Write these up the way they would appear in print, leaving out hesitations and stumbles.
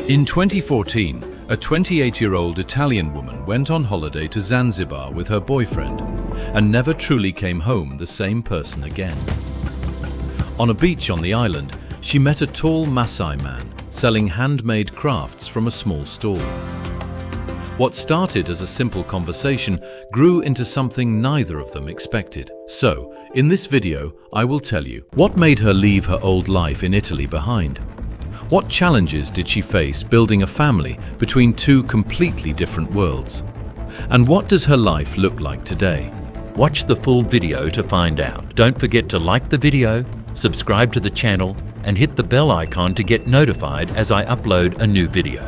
In 2014, a 28-year-old Italian woman went on holiday to Zanzibar with her boyfriend and never truly came home the same person again. On a beach on the island, she met a tall Maasai man selling handmade crafts from a small stall. What started as a simple conversation grew into something neither of them expected. So, in this video, I will tell you what made her leave her old life in Italy behind. What challenges did she face building a family between two completely different worlds? And what does her life look like today? Watch the full video to find out. Don't forget to like the video, subscribe to the channel, and hit the bell icon to get notified as I upload a new video.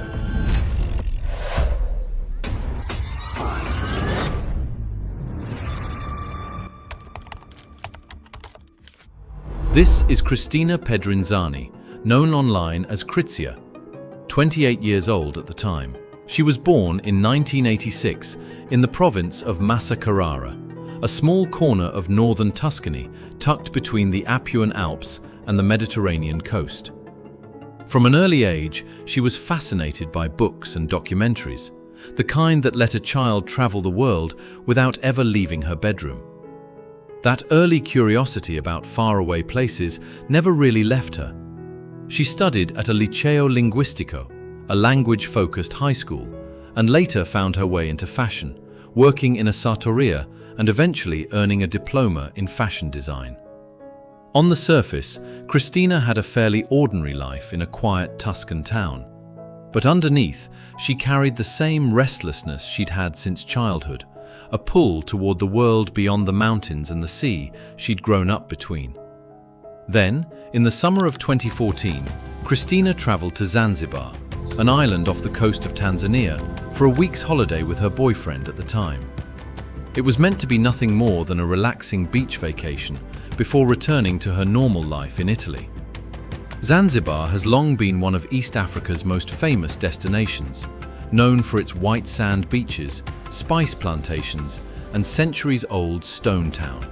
This is Cristina Pedrinzani, known online as Cristina, 28 years old at the time. She was born in 1986 in the province of Maasai, a small corner of northern Tuscany tucked between the Apuan Alps and the Mediterranean coast. From an early age, she was fascinated by books and documentaries, the kind that let a child travel the world without ever leaving her bedroom. That early curiosity about faraway places never really left her. She studied at a Liceo Linguistico, a language-focused high school, and later found her way into fashion, working in a sartoria and eventually earning a diploma in fashion design. On the surface, Cristina had a fairly ordinary life in a quiet Tuscan town. But underneath, she carried the same restlessness she'd had since childhood, a pull toward the world beyond the mountains and the sea she'd grown up between. Then, in the summer of 2014, Cristina traveled to Zanzibar, an island off the coast of Tanzania, for a week's holiday with her boyfriend at the time. It was meant to be nothing more than a relaxing beach vacation before returning to her normal life in Italy. Zanzibar has long been one of East Africa's most famous destinations, known for its white sand beaches, spice plantations, and centuries-old stone town.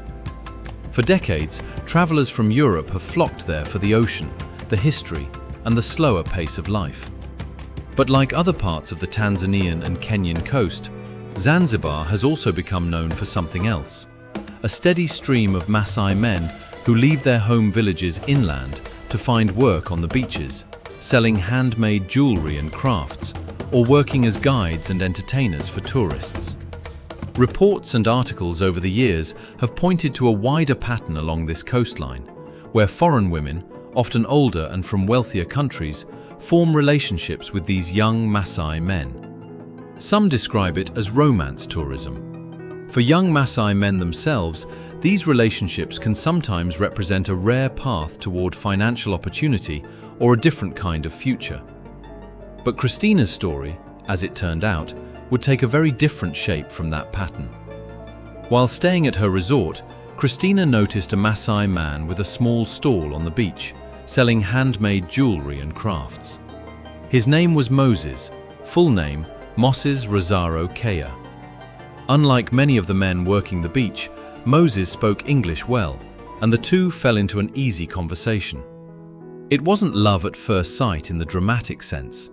For decades, travelers from Europe have flocked there for the ocean, the history, and the slower pace of life. But like other parts of the Tanzanian and Kenyan coast, Zanzibar has also become known for something else: a steady stream of Maasai men who leave their home villages inland to find work on the beaches, selling handmade jewelry and crafts, or working as guides and entertainers for tourists. Reports and articles over the years have pointed to a wider pattern along this coastline, where foreign women, often older and from wealthier countries, form relationships with these young Maasai men. Some describe it as romance tourism. For young Maasai men themselves, these relationships can sometimes represent a rare path toward financial opportunity or a different kind of future. But Cristina's story, as it turned out, would take a very different shape from that pattern. While staying at her resort, Cristina noticed a Maasai man with a small stall on the beach, selling handmade jewelry and crafts. His name was Moses, full name Moses Rosaro Kea. Unlike many of the men working the beach, Moses spoke English well, and the two fell into an easy conversation. It wasn't love at first sight in the dramatic sense.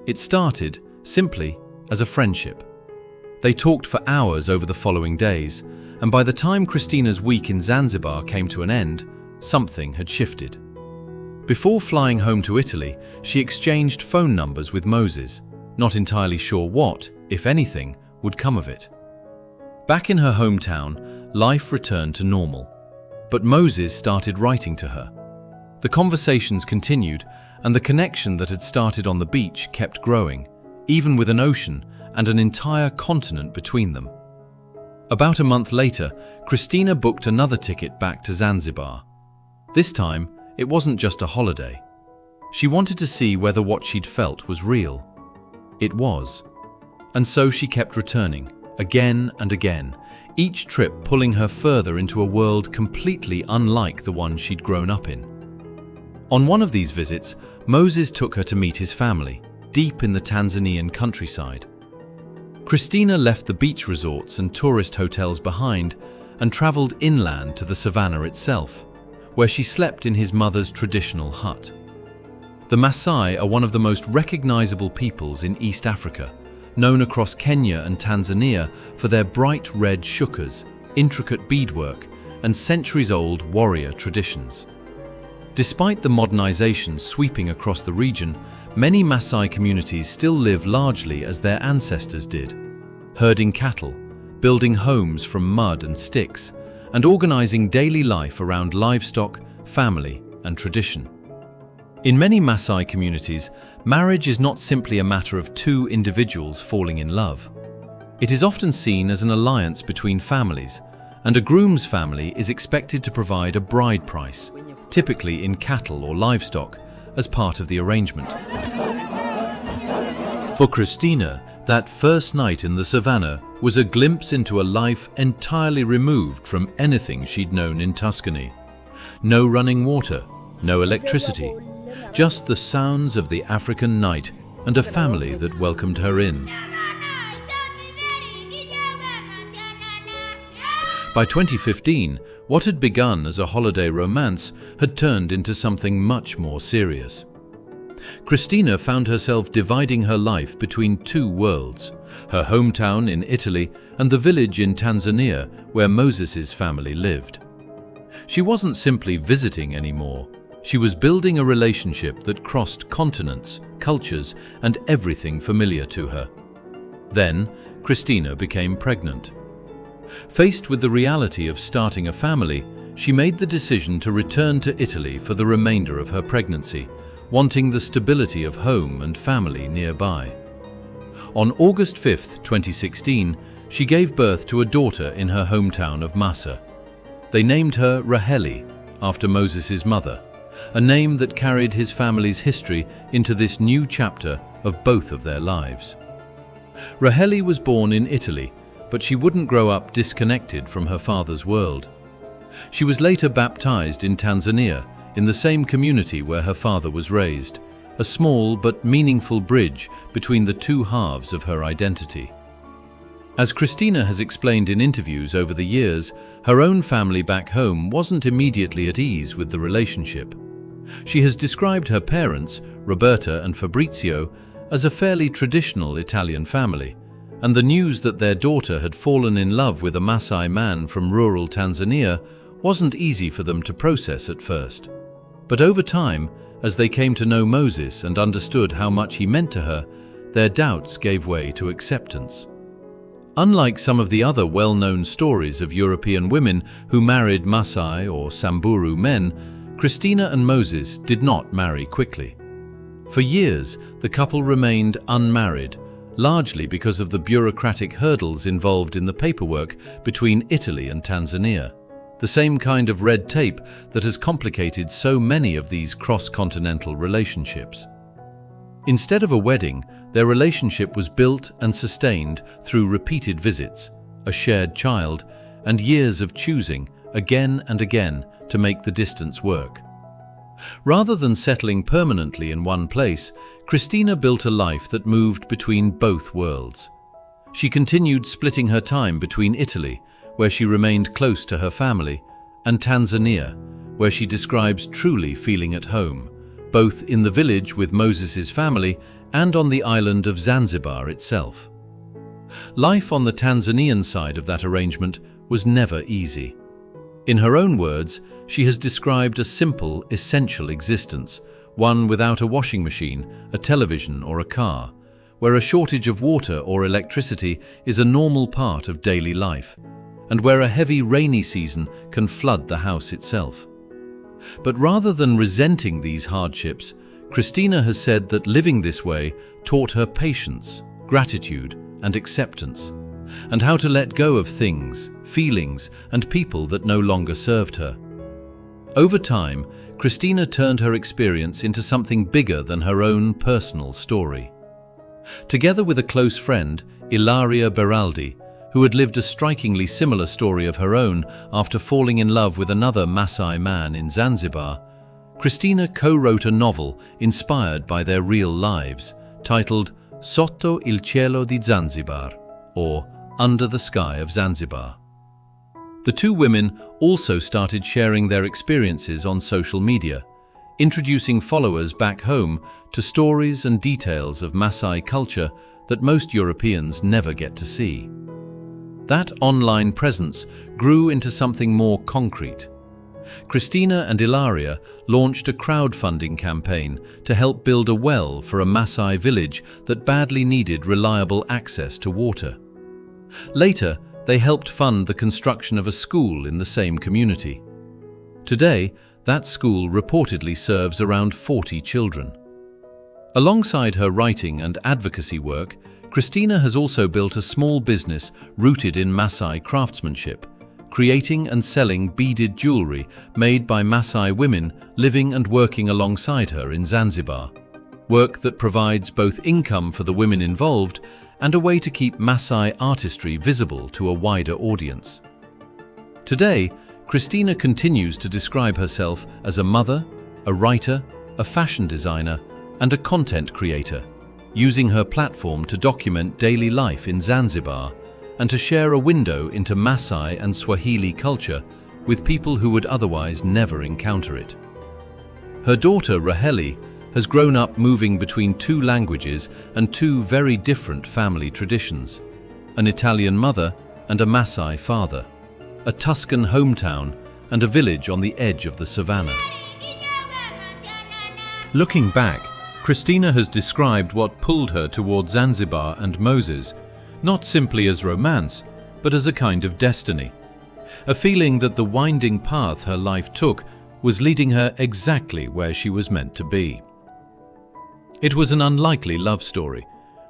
It started, simply, as a friendship. They talked for hours over the following days, and by the time Cristina's week in Zanzibar came to an end, something had shifted. Before flying home to Italy, she exchanged phone numbers with Moses, not entirely sure what, if anything, would come of it. Back in her hometown, life returned to normal, but Moses started writing to her. The conversations continued, and the connection that had started on the beach kept growing, even with an ocean and an entire continent between them. About a month later, Cristina booked another ticket back to Zanzibar. This time, it wasn't just a holiday. She wanted to see whether what she'd felt was real. It was. And so she kept returning, again and again, each trip pulling her further into a world completely unlike the one she'd grown up in. On one of these visits, Moses took her to meet his family, deep in the Tanzanian countryside. Cristina left the beach resorts and tourist hotels behind and traveled inland to the savannah itself, where she slept in his mother's traditional hut. The Maasai are one of the most recognizable peoples in East Africa, known across Kenya and Tanzania for their bright red shukas, intricate beadwork, and centuries-old warrior traditions. Despite the modernization sweeping across the region, many Maasai communities still live largely as their ancestors did, herding cattle, building homes from mud and sticks, and organizing daily life around livestock, family, and tradition. In many Maasai communities, marriage is not simply a matter of two individuals falling in love. It is often seen as an alliance between families, and a groom's family is expected to provide a bride price, typically in cattle or livestock, as part of the arrangement. For Cristina, that first night in the savannah was a glimpse into a life entirely removed from anything she'd known in Tuscany. No running water, no electricity, just the sounds of the African night and a family that welcomed her in. By 2015, what had begun as a holiday romance had turned into something much more serious. Cristina found herself dividing her life between two worlds, her hometown in Italy and the village in Tanzania where Moses' family lived. She wasn't simply visiting anymore. She was building a relationship that crossed continents, cultures, and everything familiar to her. Then, Cristina became pregnant. Faced with the reality of starting a family, she made the decision to return to Italy for the remainder of her pregnancy, wanting the stability of home and family nearby. On August 5, 2016, she gave birth to a daughter in her hometown of Maasai. They named her Raheli, after Moses' mother, a name that carried his family's history into this new chapter of both of their lives. Raheli was born in Italy, but she wouldn't grow up disconnected from her father's world. She was later baptized in Tanzania, in the same community where her father was raised, a small but meaningful bridge between the two halves of her identity. As Cristina has explained in interviews over the years, her own family back home wasn't immediately at ease with the relationship. She has described her parents, Roberta and Fabrizio, as a fairly traditional Italian family, and the news that their daughter had fallen in love with a Maasai man from rural Tanzania wasn't easy for them to process at first. But over time, as they came to know Moses and understood how much he meant to her, their doubts gave way to acceptance. Unlike some of the other well-known stories of European women who married Maasai or Samburu men, Cristina and Moses did not marry quickly. For years, the couple remained unmarried, largely because of the bureaucratic hurdles involved in the paperwork between Italy and Tanzania, the same kind of red tape that has complicated so many of these cross-continental relationships. Instead of a wedding, their relationship was built and sustained through repeated visits, a shared child, and years of choosing, again and again, to make the distance work. Rather than settling permanently in one place, Cristina built a life that moved between both worlds. She continued splitting her time between Italy, where she remained close to her family, and Tanzania, where she describes truly feeling at home, both in the village with Moses' family and on the island of Zanzibar itself. Life on the Tanzanian side of that arrangement was never easy. In her own words, she has described a simple, essential existence, one without a washing machine, a television or a car, where a shortage of water or electricity is a normal part of daily life, and where a heavy rainy season can flood the house itself. But rather than resenting these hardships, Cristina has said that living this way taught her patience, gratitude, and acceptance, and how to let go of things, feelings, and people that no longer served her. Over time, Cristina turned her experience into something bigger than her own personal story. Together with a close friend, Ilaria Beraldi, who had lived a strikingly similar story of her own after falling in love with another Maasai man in Zanzibar, Cristina co-wrote a novel inspired by their real lives, titled Sotto il cielo di Zanzibar, or Under the Sky of Zanzibar. The two women also started sharing their experiences on social media, introducing followers back home to stories and details of Maasai culture that most Europeans never get to see. That online presence grew into something more concrete. Cristina and Ilaria launched a crowdfunding campaign to help build a well for a Maasai village that badly needed reliable access to water. Later, they helped fund the construction of a school in the same community. Today, that school reportedly serves around 40 children. Alongside her writing and advocacy work, Cristina has also built a small business rooted in Maasai craftsmanship, creating and selling beaded jewelry made by Maasai women living and working alongside her in Zanzibar. Work that provides both income for the women involved and a way to keep Maasai artistry visible to a wider audience. Today, Cristina continues to describe herself as a mother, a writer, a fashion designer, and a content creator, using her platform to document daily life in Zanzibar and to share a window into Maasai and Swahili culture with people who would otherwise never encounter it. Her daughter, Raheli, has grown up moving between two languages and two very different family traditions: an Italian mother and a Maasai father, a Tuscan hometown and a village on the edge of the savannah. Looking back, Cristina has described what pulled her towards Zanzibar and Moses, not simply as romance, but as a kind of destiny. A feeling that the winding path her life took was leading her exactly where she was meant to be. It was an unlikely love story,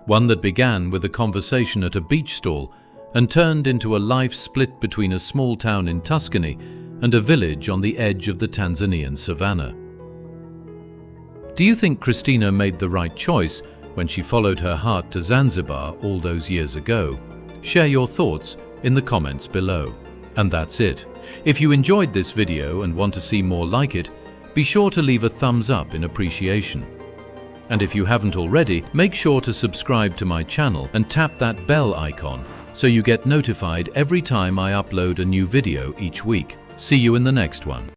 one that began with a conversation at a beach stall and turned into a life split between a small town in Tuscany and a village on the edge of the Tanzanian savannah. Do you think Cristina made the right choice when she followed her heart to Zanzibar all those years ago? Share your thoughts in the comments below. And that's it. If you enjoyed this video and want to see more like it, be sure to leave a thumbs up in appreciation. And if you haven't already, make sure to subscribe to my channel and tap that bell icon so you get notified every time I upload a new video each week. See you in the next one.